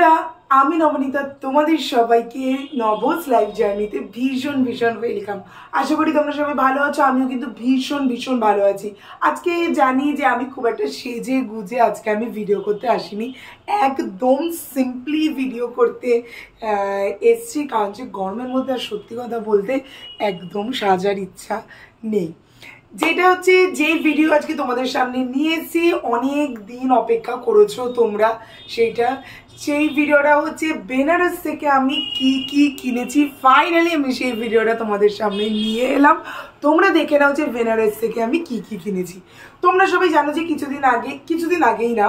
বন্ধুরা আমি নবনীতা তোমাদের সবাইকে নবস লাইফ জার্নিতে ভীষণ ওয়েলকাম। আশা করি তোমরা সবাই ভালো আছো, আমিও কিন্তু ভীষণ ভালো আছি। আজকে জানি যে আমি খুব একটা সেজে গুজে আজকে আমি ভিডিও করতে আসিনি, একদম সিম্পলি ভিডিও করতে এসছি, কারণ যে গরমের মধ্যে আর সত্যি কথা বলতে একদম সাজার ইচ্ছা নেই। যেটা হচ্ছে যে ভিডিও আজকে তোমাদের সামনে নিয়ে এসেছি, অনেক দিন অপেক্ষা করেছো তোমরা, সেই ভিডিওটা হচ্ছে বেনারস থেকে আমি কি কিনেছি। ফাইনালি আমি সেই ভিডিওটা তোমাদের সামনে নিয়ে এলাম, তোমরা দেখে নাও যে বেনারস থেকে আমি কি কিনেছি। তোমরা সবাই জানো যে কিছুদিন আগেই না,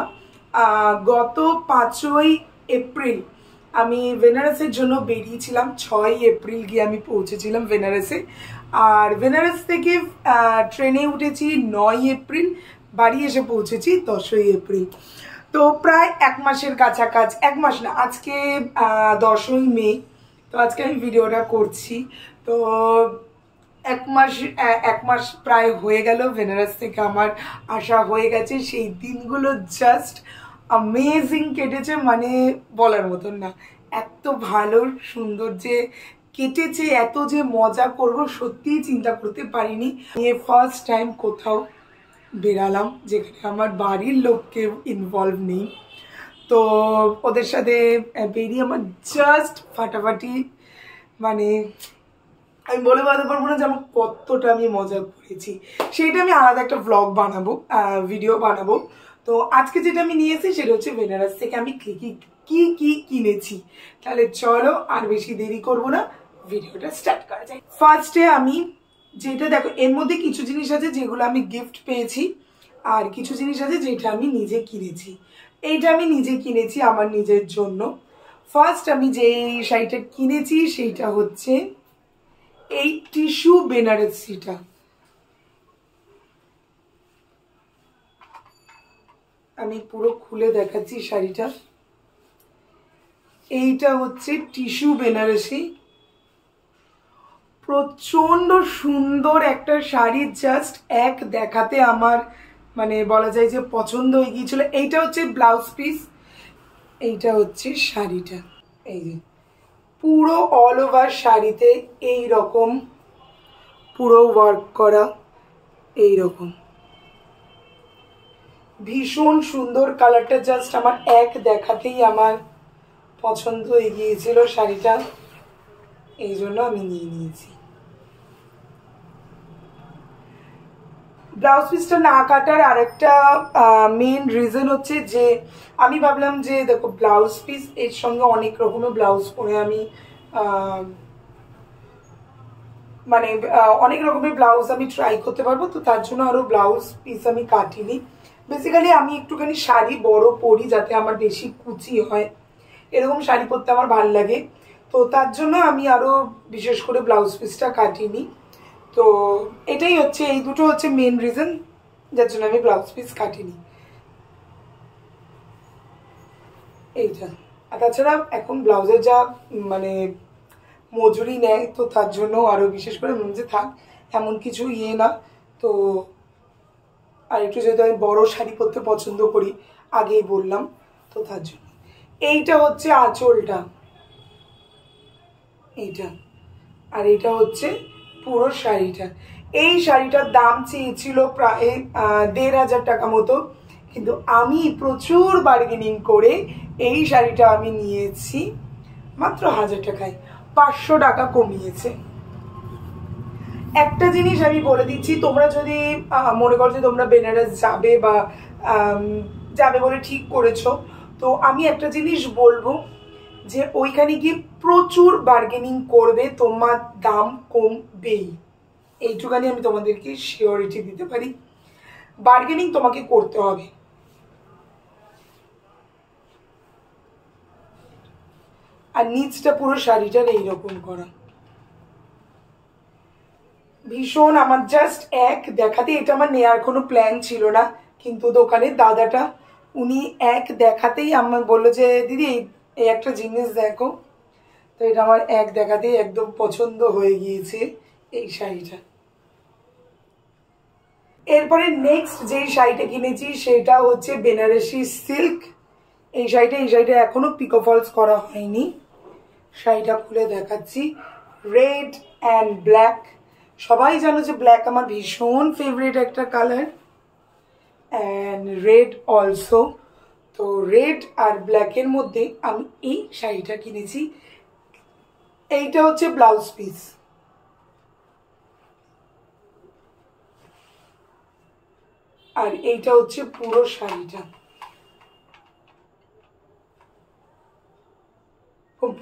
গত 5ই এপ্রিল আমি বেনারসের জন্য বেরিয়েছিলাম। 6ই এপ্রিল গিয়ে আমি পৌঁছেছিলাম বেনারসে, আর বেনারস থেকে ট্রেনে উঠেছি 9ই এপ্রিল, বাড়ি এসে পৌঁছেছি 10ই এপ্রিল। তো প্রায় 1 মাসের কাছাকাছি, 1 মাস না, আজকে 10ই মে, তো আজকে আমি ভিডিওটা করছি। তো 1 মাস প্রায় হয়ে গেল বেনারস থেকে আমার আসা হয়ে গেছে। সেই দিনগুলো জাস্ট অ্যামেজিং কেটেছে, মানে বলার মতন না। এত ভালো সুন্দর যে কেটেছে, এত যে মজা করব সত্যিই চিন্তা করতে পারিনি। ফার্স্ট টাইম কোথাও বেরালাম যেখানে আমার বাড়ির লোক কেউ ইনভলভ নেই, তো ওদের সাথে বেরিয়ে আমার জাস্ট ফাটাফাটি, মানে আমি বলে বলতে পারবো না যে আমার কতটা আমি মজা করেছি। সেইটা আমি আলাদা একটা ব্লগ বানাবো, ভিডিও বানাবো। তো আজকে যেটা আমি নিয়ে এসেছি সেটা হচ্ছে বেনারস থেকে আমি কি কিনেছি। তাহলে চলো আর বেশি দেরি করবো না, ভিডিওটা স্টার্ট করা যায়। ফার্স্টে আমি যেটা দেখো, এর মধ্যে কিছু জিনিস আছে যেগুলো আমি গিফট পেয়েছি, আর কিছু জিনিস আছে যেটা আমি নিজে কিনেছি। এইটা আমি নিজে কিনেছি আমার নিজের জন্য। ফার্স্ট আমি যে শাড়িটা কিনেছি সেইটা হচ্ছে এই টিস্যু বেনারসিটা। আমি পুরো খুলে দেখাচ্ছি শাড়িটা। এইটা হচ্ছে টিস্যু বেনারসি, প্রচন্ড সুন্দর একটা শাড়ি, জাস্ট এক দেখাতে আমার মানে বলা যায় যে পছন্দ হয়ে গিয়েছিল। এইটা হচ্ছে ব্লাউজ পিস, এইটা হচ্ছে শাড়িটা। এই যে পুরো অল ওভার শাড়িতে এই রকম পুরো ওয়ার্ক করা, এই রকম ভীষণ সুন্দর। কালারটা জাস্ট আমার এক দেখাতেই আমার পছন্দ হয়ে গিয়েছিল শাড়িটা, এই জন্য আমি নিয়ে নিয়েছি। ব্লাউজ পিসটা না কাটার আরেকটা মেন রিজন হচ্ছে যে আমি ভাবলাম যে দেখো ব্লাউজ পিস এর সঙ্গে অনেক রকমের ব্লাউজ পরে আমি মানে অনেক রকমের ব্লাউজ আমি ট্রাই করতে পারবো, তো তার জন্য আরো ব্লাউজ পিস আমি কাটিনি। বেসিক্যালি আমি একটুখানি শাড়ি বড় পরি যাতে আমার বেশি কুচি হয়, এরকম শাড়ি পরতে আমার ভালো লাগে, তো তার জন্য আমি আরো বিশেষ করে ব্লাউজ পিসটা কাটিনি। তো এটাই হচ্ছে, এই দুটো হচ্ছে মেন রিজন যার জন্য আমি ব্লাউজ পিস কাটিনি। এইটা, আর তাছাড়া এখন ব্লাউজের যা মানে মজুরি নেয়, তো তার জন্য আরো বিশেষ করে মনে যে থাক এমন কিছু না। তো আর একটু যেহেতু আমি বড় শাড়ি পরতে পছন্দ করি, আগেই বললাম, তো তার জন্য। এইটা হচ্ছে আঁচলটা, এইটা, আর এইটা হচ্ছে পুরো শাড়িটা। এই শাড়িটার দাম চেয়েছিল প্রায় 1500 টাকা মতো, কিন্তু আমি প্রচুর বার্গেনিং করে এই শাড়িটা আমি নিয়েছি মাত্র 1000 টাকায়, 500 টাকা কমিয়েছে। একটা জিনিস আমি বলে দিচ্ছি, তোমরা যদি মনে করো যে তোমরা বেনারস যাবে বা যাবে বলে ঠিক করেছো, তো আমি একটা জিনিস বলবো যে ওইখানে গিয়ে প্রচুর বার্গেনিং করবে, তোমার দাম কমবেই, এইটুখানি আমি তোমাদেরকে শিওরিটি দিতে পারি। বার্গেনিং তোমাকে করতে হবে। আর নিচটা পুরো শাড়িটার এইরকম করা, ভীষণ আমার জাস্ট এক দেখাতে, এটা আমার নেওয়ার কোনো প্ল্যান ছিল না, কিন্তু দোকানের দাদাটা উনি এক দেখাতেই আমার বললো যে দিদি এই একটা জিনিস দেখো, তো এটা আমার এক দেখাতেই একদম পছন্দ হয়ে গিয়েছে এই শাড়িটা। এরপরে নেক্সট যেই শাড়িটা কিনেছি সেটা হচ্ছে বেনারসি সিল্ক। এই শাড়িটা এখনো পিকো ফলস করা হয়নি। শাড়িটা খুলে দেখাচ্ছি। রেড অ্যান্ড ব্ল্যাক, সবাই জানো যে ব্ল্যাক আমার ভীষণ ফেভারিট একটা কালার, অ্যান্ড রেড অলসো। তো রেড আর ব্ল্যাকের মধ্যে আমি এই শাড়িটা কিনেছি। এইটা হচ্ছে ব্লাউজ পিস, আর এইটা হচ্ছে পুরো শাড়িটা।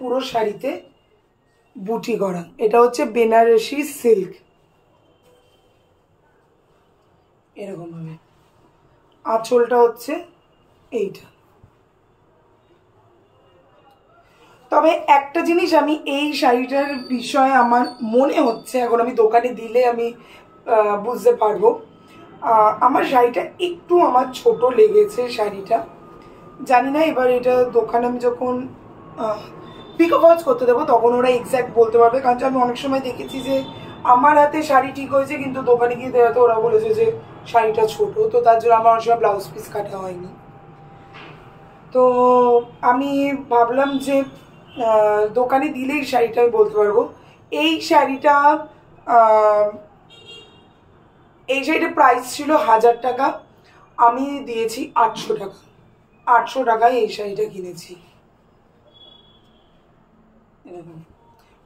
পুরো শাড়িতে বুটি করা। এটা হচ্ছে বেনারসি সিল্ক, এরকম ভাবে। আঁচলটা হচ্ছে এইটা। তবে একটা জিনিস আমি এই শাড়িটার বিষয়ে আমার মনে হচ্ছে, এখন আমি দোকানে দিলে আমি বুঝতে পারবো, আমার শাড়িটা একটু আমার ছোট লেগেছে শাড়িটা। জানি না এবার এটা দোকানে আমি যখন পিকো ফলস করতে দেবো তখন ওরা এক্স্যাক্ট বলতে পারবে, কারণ আমি অনেক সময় দেখেছি যে আমার হাতে শাড়ি ঠিক হয়েছে কিন্তু দোকানে গিয়ে দেওয়াতে ওরা বলেছে যে শাড়িটা ছোট, তো তার জন্য আমার অনেক সময় ব্লাউজ পিস কাটা হয়নি। তো আমি ভাবলাম যে দোকানে দিলেই শাড়িটা আমি বলতে পারবো। এই শাড়িটার প্রাইস ছিল 1000 টাকা, আমি দিয়েছি 800 টাকা। 800 টাকায় এই শাড়িটা কিনেছি।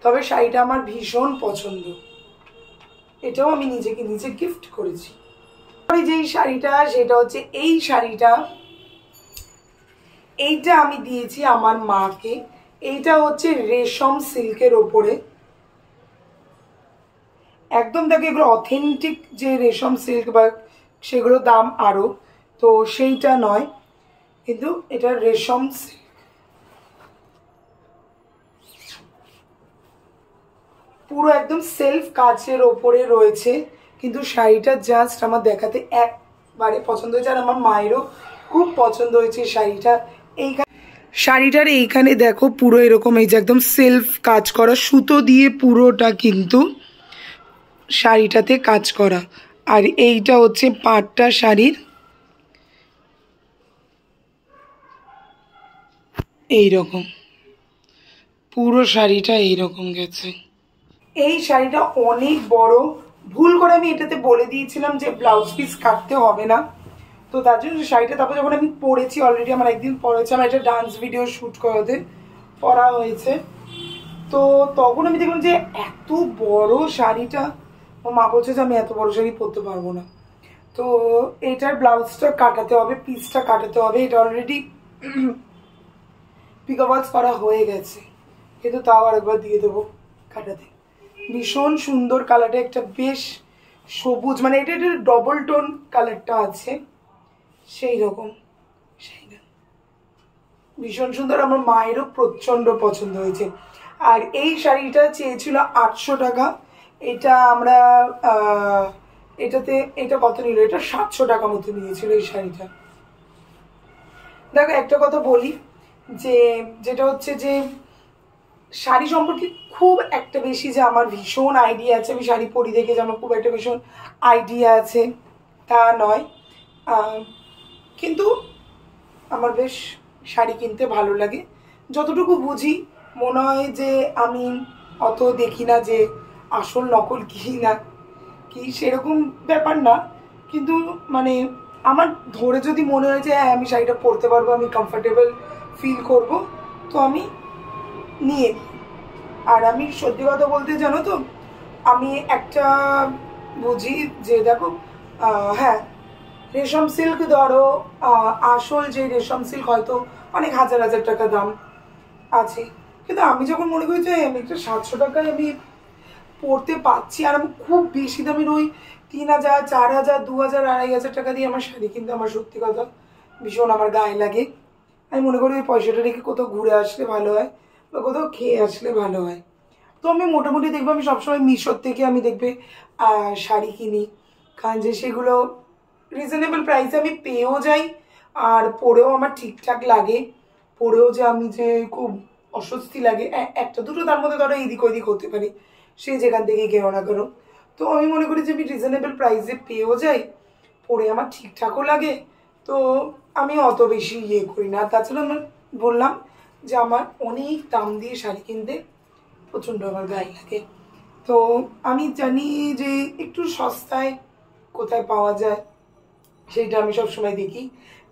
তবে শাড়িটা আমার ভীষণ পছন্দ, এটাও আমি নিজেকে নিজে গিফট করেছি। যেই শাড়িটা সেটা হচ্ছে এই শাড়িটা, এইটা আমি দিয়েছি আমার মাকে। এইটা হচ্ছে রেশম সিল্কের ওপরে, একদম দেখো এগুলো অথেন্টিক যে রেশম সিল্ক বা সেগুলো দাম আরো, তো সেইটা নয়, কিন্তু এটা রেশম সিল্ক। পুরো একদম সেলফ কাচের ওপরে রয়েছে, কিন্তু শাড়িটা জাস্ট আমার দেখাতে একবারে পছন্দ হয়েছে, আর আমার মায়েরও খুব পছন্দ হয়েছে শাড়িটা। শাড়িটার এইখানে দেখো পুরো এরকম এই যে একদম সেলফ কাজ করা সুতো দিয়ে পুরোটা কিন্তু শাড়িটাতে কাজ করা। আর এইটা হচ্ছে পাটটা শাড়ির, এইরকম পুরো শাড়িটা এইরকম গেছে। এই শাড়িটা অনেক বড়, ভুল করে আমি এটাতে বলে দিয়েছিলাম যে ব্লাউজ পিস কাটতে হবে না, তো তার জন্য শাড়িটা তারপর যখন আমি পরেছি, অলরেডি আমার একদিন পরেছে, আমার একটা ডান্স ভিডিও শ্যুট করাতে পরা হয়েছে, তো তখন আমি দেখলাম যে এত বড় শাড়িটা, ও মা বলছে যে আমি এত বড় শাড়ি পরতে পারবো না, তো এটার ব্লাউজটা কাটাতে হবে, পিসটা কাটাতে হবে। এটা অলরেডি পিকো ফলস করা হয়ে গেছে, কিন্তু তাও আরেকবার দিয়ে দেবো কাটাতে। ভীষণ সুন্দর কালারটা, একটা বেশ সবুজ, মানে এটা একটা ডবল টোন কালারটা আছে সেই রকম শাড়িটা, ভীষণ সুন্দর। আমার মায়েরও প্রচন্ড পছন্দ হয়েছে। আর এই শাড়িটা চেয়েছিল 800 টাকা, এটা আমরা এটা কত নিল, এটা 700 টাকা মতো নিয়েছিল এই শাড়িটা। দেখো একটা কথা বলি, যেটা হচ্ছে যে শাড়ি সম্পর্কে খুব একটা বেশি যে আমার ভীষণ আইডিয়া আছে, আমি শাড়ি পরি দেখে যে আমার খুব একটা ভীষণ আইডিয়া আছে তা নয়, কিন্তু আমার বেশ শাড়ি কিনতে ভালো লাগে। যতটুকু বুঝি মনে হয় যে আমি অত দেখি না যে আসল নকল কি না কি, সেরকম ব্যাপার না, কিন্তু মানে আমার ধরে যদি মনে হয় যে হ্যাঁ আমি শাড়িটা পরতে পারবো, আমি কমফর্টেবল ফিল করব, তো আমি নিয়ে নিই। আর আমি সত্যি কথা বলতে জানো তো, আমি একটা বুঝি যে দেখো হ্যাঁ রেশম সিল্ক ধরো, আসল যে রেশম সিল্ক হয়তো অনেক হাজার হাজার টাকা দাম আছে, কিন্তু আমি যখন মনে করি যে আমি একটা 700 টাকায় আমি পড়তে পারছি, আর আমি খুব বেশি দামের ওই 3000, 4000, 2000, 2500 টাকা দিয়ে আমার শাড়ি কিনতে আমার সত্যি কথা ভীষণ আমার গায়ে লাগে। আমি মনে করি ওই পয়সাটা রেখে কোথাও ঘুরে আসলে ভালো হয় বা কোথাও খেয়ে আসলে ভালো হয়। তো আমি মোটামুটি দেখবো, আমি সবসময় মিশোর থেকে আমি দেখবে শাড়ি কিনি, কারণ যে সেগুলো রিজনেবল প্রাইসে আমি পেয়েও যাই, আর পরেও আমার ঠিকঠাক লাগে, পরেও যে আমি যে খুব অস্বস্তি লাগে একটা দুটো তার মধ্যে ধরো এদিক ওদিক হতে পারে, সে যেখান থেকে কেউ না কেন, তো আমি মনে করি যে আমি রিজনেবল প্রাইসে পেয়েও যাই, পরে আমার ঠিকঠাকও লাগে, তো আমি অত বেশি ইয়ে করি না। তাছাড়া আমার বললাম যে আমার অনেক দাম দিয়ে শাড়ি কিনতে প্রচণ্ড আমার গায়ে লাগে। তো আমি জানি যে একটু সস্তায় কোথায় পাওয়া যায় সেইটা আমি সবসময় দেখি।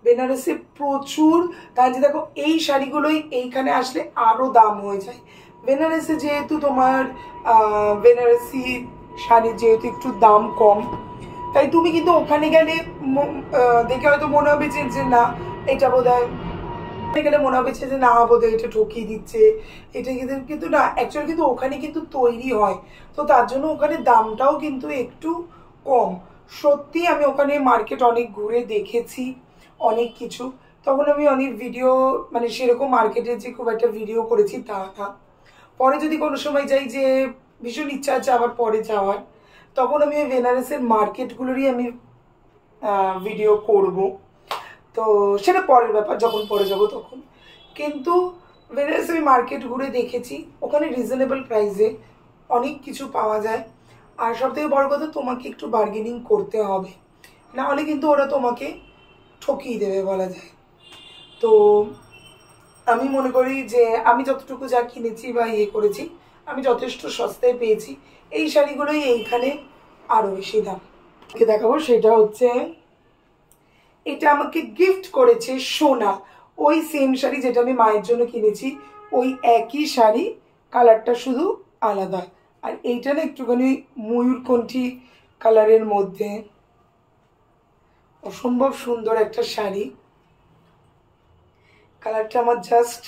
বেনারসে প্রচুর, তাই যে দেখো এই শাড়িগুলোই এইখানে আসলে আরও দাম হয়ে যায়। বেনারসে যেহেতু তোমার বেনারসি শাড়ির যেহেতু একটু দাম কম, তাই তুমি কিন্তু ওখানে গেলে দেখে হয়তো মনে হবে যে না এটা বোধ হয়, গেলে মনে হবে যে না বোধহয় এটা ঠকিয়ে দিচ্ছে, এটা কিন্তু না, অ্যাকচুয়ালি কিন্তু ওখানে কিন্তু তৈরি হয়, তো তার জন্য ওখানে দামটাও কিন্তু একটু কম। সত্যি আমি ওখানে মার্কেট অনেক ঘুরে দেখেছি অনেক কিছু, তখন আমি অনেক ভিডিও মানে সেরকম মার্কেটে যে খুব একটা ভিডিও করেছি তা না। পরে যদি কোনো সময় যাই, যে ভীষণ ইচ্ছা আছে আবার পরে যাওয়ার, তখন আমি ওই বেনারসের মার্কেটগুলোরই আমি ভিডিও করব। তো সেটা পরের ব্যাপার, যখন পরে যাব তখন। কিন্তু বেনারসে আমি মার্কেট ঘুরে দেখেছি, ওখানে রিজনেবল প্রাইসে অনেক কিছু পাওয়া যায়। আর সবথেকে বড় কথা, তোমাকে একটু বার্গেনিং করতে হবে, না হলে কিন্তু ওরা তোমাকে ঠকিয়ে দেবে বলা যায়। তো আমি মনে করি যে আমি যতটুকু যা কিনেছি বা ইয়ে করেছি, আমি যথেষ্ট সস্তায় পেয়েছি। এই শাড়িগুলোই এইখানে আরও বেশি দাম। দেখাবো সেটা হচ্ছে, এটা আমাকে গিফট করেছে সোনা, ওই সেম শাড়ি যেটা আমি মায়ের জন্য কিনেছি, ওই একই শাড়ি, কালারটা শুধু আলাদা। আর এইটা না একটুখানি ময়ূরকণ্ঠী কালারের মধ্যে, অসম্ভব সুন্দর একটা শাড়ি। কালারটা আমার জাস্ট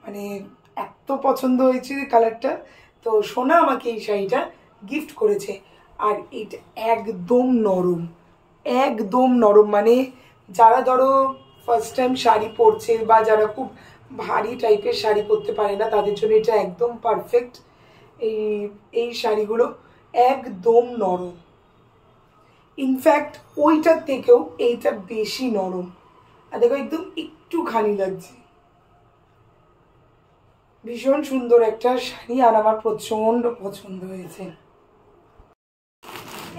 মানে এত পছন্দ হয়েছে কালারটা। তো সোনা আমাকে এই শাড়িটা গিফট করেছে। আর এটা একদম নরম, একদম নরম, মানে যারা ধরো ফার্স্ট টাইম শাড়ি পরছে বা যারা খুব ভারী টাইপের শাড়ি পরতে পারে না, তাদের জন্য এটা একদম পারফেক্ট। এই এই শাড়িগুলো একদম নরম, ইনফ্যাক্ট ওইটার থেকেও এইটা বেশি নরম। আর দেখো একদম একটুখানি লাগছে, ভীষণ সুন্দর একটা শাড়ি, আর আমার প্রচন্ড পছন্দ হয়েছে।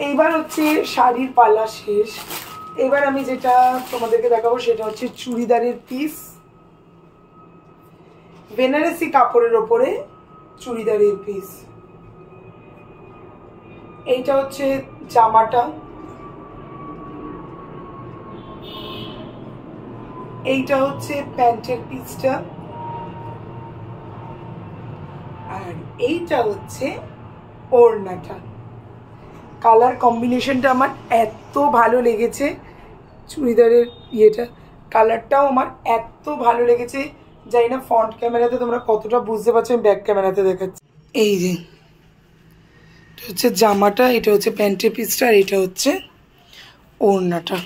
এইবার হচ্ছে শাড়ির পালা শেষ। এবার আমি যেটা তোমাদেরকে দেখাবো সেটা হচ্ছে চুড়িদারের পিস, বেনারসি কাপড়ের ওপরে চুড়িদারের পিস। এইটা হচ্ছে জামাটা, এইটা হচ্ছে প্যান্টের পিসটা, আর এইটা হচ্ছে ওড়নাটা। কালার কম্বিনেশনটা আমার এত ভালো লেগেছে, চুড়িদারের ইয়েটা কালারটাও আমার এত ভালো লেগেছে। জানি না ফ্রন্ট ক্যামেরাতে তোমরা কতটা বুঝতে পারছো, আমি ব্যাক ক্যামেরাতে দেখাচ্ছি। এই যে এটা হচ্ছে জামাটা, এটা হচ্ছে প্যান্টের পিসটা, আর এটা হচ্ছে ওড়নাটা।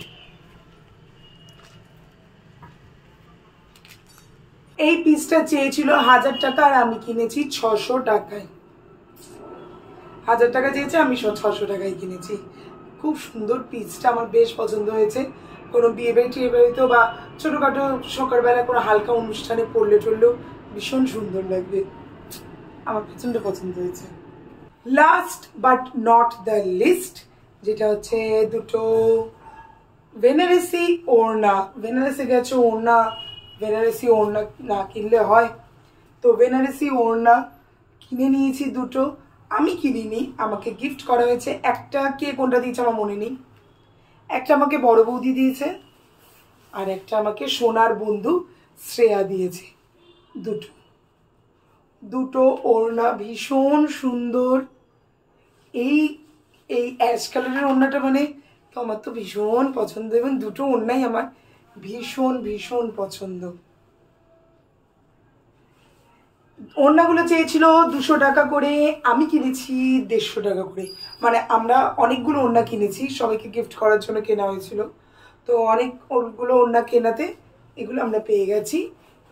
এই পিসটা চেয়েছিল 1000 টাকা, আর আমি কিনেছি 600 টাকায়। 1000 টাকা চেয়েছে, আমি 600 টাকায় কিনেছি। খুব সুন্দর পিসটা, আমার বেশ পছন্দ হয়েছে। কোনো বিয়ে বাড়ি টিয়ে বাড়িতেও বা ছোটোখাটো সকালবেলা কোনো হালকা অনুষ্ঠানে পরলে টরলেও ভীষণ সুন্দর লাগবে, আমার প্রচণ্ড পছন্দ হয়েছে। Last but not the least, যেটা হচ্ছে দুটো বেনারসি ওড়না। বেনারসি গেছে ওড়না, বেনারসি ওড়না না কিনলে হয়। তো বেনারসি ওড়না কিনে নিয়েছি দুটো, আমি কিনিনি, আমাকে গিফট করা হয়েছে। একটা কে কোনটা দিয়েছে আমার মনে নেই, একটা আমাকে বড় বৌদি দিয়েছে, আর একটা আমাকে সোনার বন্ধু শ্রেয়া দিয়েছে। দুটো দুটো ওড়না ভীষণ সুন্দর। এই এই অ্যাশ কালারের ওড়নাটা মানে তো আমার তো ভীষণ পছন্দ, এবং দুটো ওড়নাই আমার ভীষণ ভীষণ পছন্দ। ওড়নাগুলো চেয়েছিল 200 টাকা করে, আমি কিনেছি 150 টাকা করে। মানে আমরা অনেকগুলো ওড়না কিনেছি, সবাইকে গিফট করার জন্য কেনা হয়েছিল। তো অনেকগুলো ওড়না কেনাতে এগুলো আমরা পেয়ে গেছি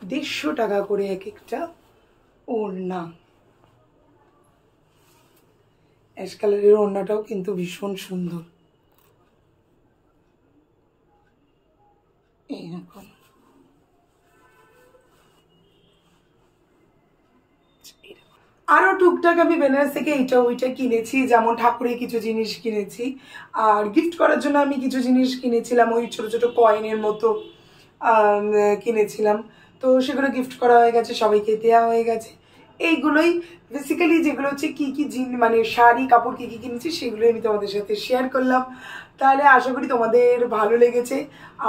150 টাকা করে এক একটা ওড়না। অ্যাশ কালারের ওড়নাটাও কিন্তু ভীষণ সুন্দর, এইরকম। আরও টুকটাক আমি বেনারস থেকে এইটা ওইটা কিনেছি, যেমন ঠাকুরের কিছু জিনিস কিনেছি, আর গিফট করার জন্য আমি কিছু জিনিস কিনেছিলাম, ওই ছোটো ছোটো কয়েনের মতো কিনেছিলাম। তো সেগুলো গিফট করা হয়ে গেছে, সবাইকে দেওয়া হয়ে গেছে। এইগুলোই বেসিক্যালি যেগুলো হচ্ছে কী কী মানে শাড়ি কাপড় কী কী কিনেছি সেগুলোই আমি তোমাদের সাথে শেয়ার করলাম। তাহলে আশা করি তোমাদের ভালো লেগেছে,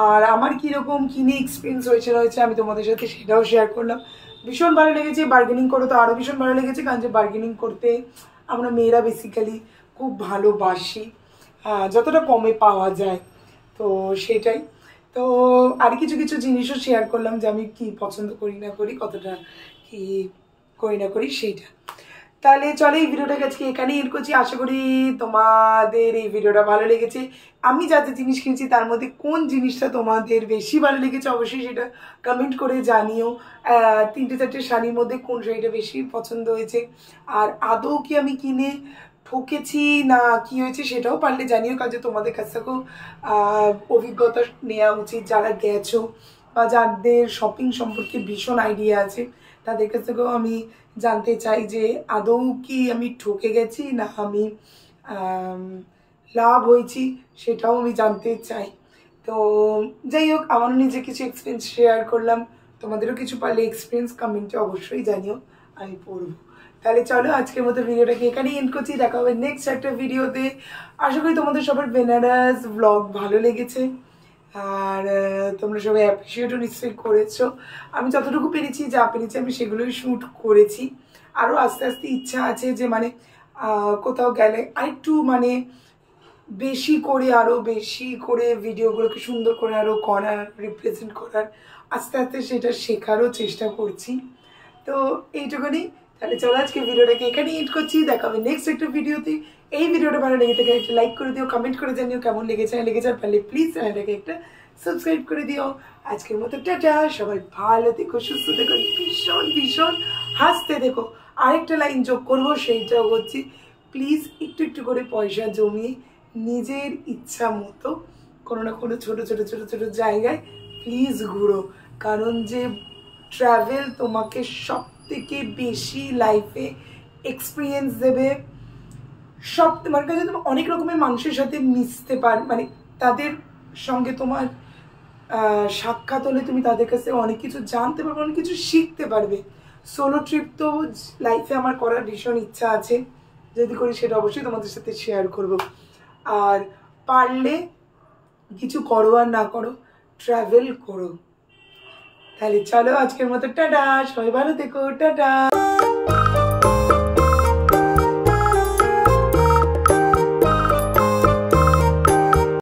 আর আমার কীরকম কিনে এক্সপিরিয়েন্স হয়েছে আমি তোমাদের সাথে সেটাও শেয়ার করলাম। ভীষণ ভালো লেগেছে, বার্গেনিং করে তো আরও ভীষণ ভালো লেগেছে, কারণ যে বার্গেনিং করতে আমরা মেয়েরা বেসিক্যালি খুব ভালোবাসি, যতটা কমে পাওয়া যায়, তো সেটাই। তো আর কিছু কিছু জিনিসও শেয়ার করলাম যে আমি কি পছন্দ করি না করি, কতটা কি করি না করি সেইটা। তাহলে চলো এই ভিডিওটাকে আজকে এখানেই এড করছি। আশা করি তোমাদের এই ভিডিওটা ভালো লেগেছে। আমি যাতে জিনিস কিনছি তার মধ্যে কোন জিনিসটা তোমাদের বেশি ভালো লেগেছে অবশ্যই সেটা কমেন্ট করে জানিও। 3-4টে শাড়ির মধ্যে কোন শাড়িটা বেশি পছন্দ হয়েছে, আর আদৌ কি আমি কিনে ঠকেছি না কি হয়েছে সেটাও পারলে জানিও, কাজে তোমাদের কাছ থেকেও অভিজ্ঞতা নেওয়া উচিত, যারা গেছো বা যাদের শপিং সম্পর্কে ভীষণ আইডিয়া আছে তাদের কাছ থেকেও আমি জানতে চাই যে আদৌ কি আমি ঠকে গেছি না আমি লাভ হয়েছি, সেটাও আমি জানতে চাই। তো যাই হোক, আমার নিজে কিছু এক্সপিরিয়েন্স শেয়ার করলাম, তোমাদেরও কিছু পারলে এক্সপিরিয়েন্স কমেন্টে অবশ্যই জানিও, আমি পড়বো। তাহলে চলো আজকের মতো ভিডিওটাকে এখানেই এন্ড করছি, দেখা হবে নেক্সট একটা ভিডিওতে। আশা করি তোমাদের সবার বেনারস ব্লগ ভালো লেগেছে, আর তোমরা সবাই অ্যাপ্রিসিয়েটও নিশ্চয়ই করেছো। আমি যতটুকু পেরেছি যা পেরেছি আমি সেগুলোই শ্যুট করেছি। আরও আস্তে আস্তে ইচ্ছা আছে যে মানে কোথাও গেলে আরেকটু মানে বেশি করে আরও বেশি করে ভিডিওগুলোকে সুন্দর করে আরও করার, রিপ্রেজেন্ট করার, আস্তে আস্তে সেটা শেখারও চেষ্টা করছি। তো এইটুকুনি। তাহলে চলো আজকে ভিডিওটাকে এখানেই এড করছি, দেখা হবে নেক্সট একটা ভিডিওতে। এই ভিডিওটা ভালো লেগে থাকে একটা লাইক করে দিও, কমেন্ট করে জানিও কেমন লেগেছে, না লেগেছে, আর পারলে প্লিজ চ্যানেলটাকে একটা সাবস্ক্রাইব করে দিও। আজকের মতো টাটা, সবাই ভালো থেকো, সুস্থ থেকো, ভীষণ ভীষণ হাসতে দেখো। আরেকটা লাইন যোগ করবো, সেইটাও হচ্ছে প্লিজ একটু একটু করে পয়সা জমিয়ে নিজের ইচ্ছা মতো কোনো না কোনো ছোটো ছোটো ছোটো ছোটো জায়গায় প্লিজ ঘুরো, কারণ যে ট্রাভেল তোমাকে সব থেকে বেশি লাইফে এক্সপিরিয়েন্স দেবে। সব তোমার কাছে তুমি অনেক রকমের মানুষের সাথে মিশতে মানে তাদের সঙ্গে তোমার সাক্ষাৎ হলে তুমি তাদের কাছে অনেক কিছু জানতে পারবে, অনেক কিছু শিখতে পারবে। সোলো ট্রিপ তো লাইফে আমার করার ভীষণ ইচ্ছা আছে, যদি করি সেটা অবশ্যই তোমাদের সাথে শেয়ার করব। আর পারলে কিছু করো আর না করো, ট্রাভেল করো। তাহলে চলো আজকের মতো টাটা, সবাই ভালো থেকো, টাটা।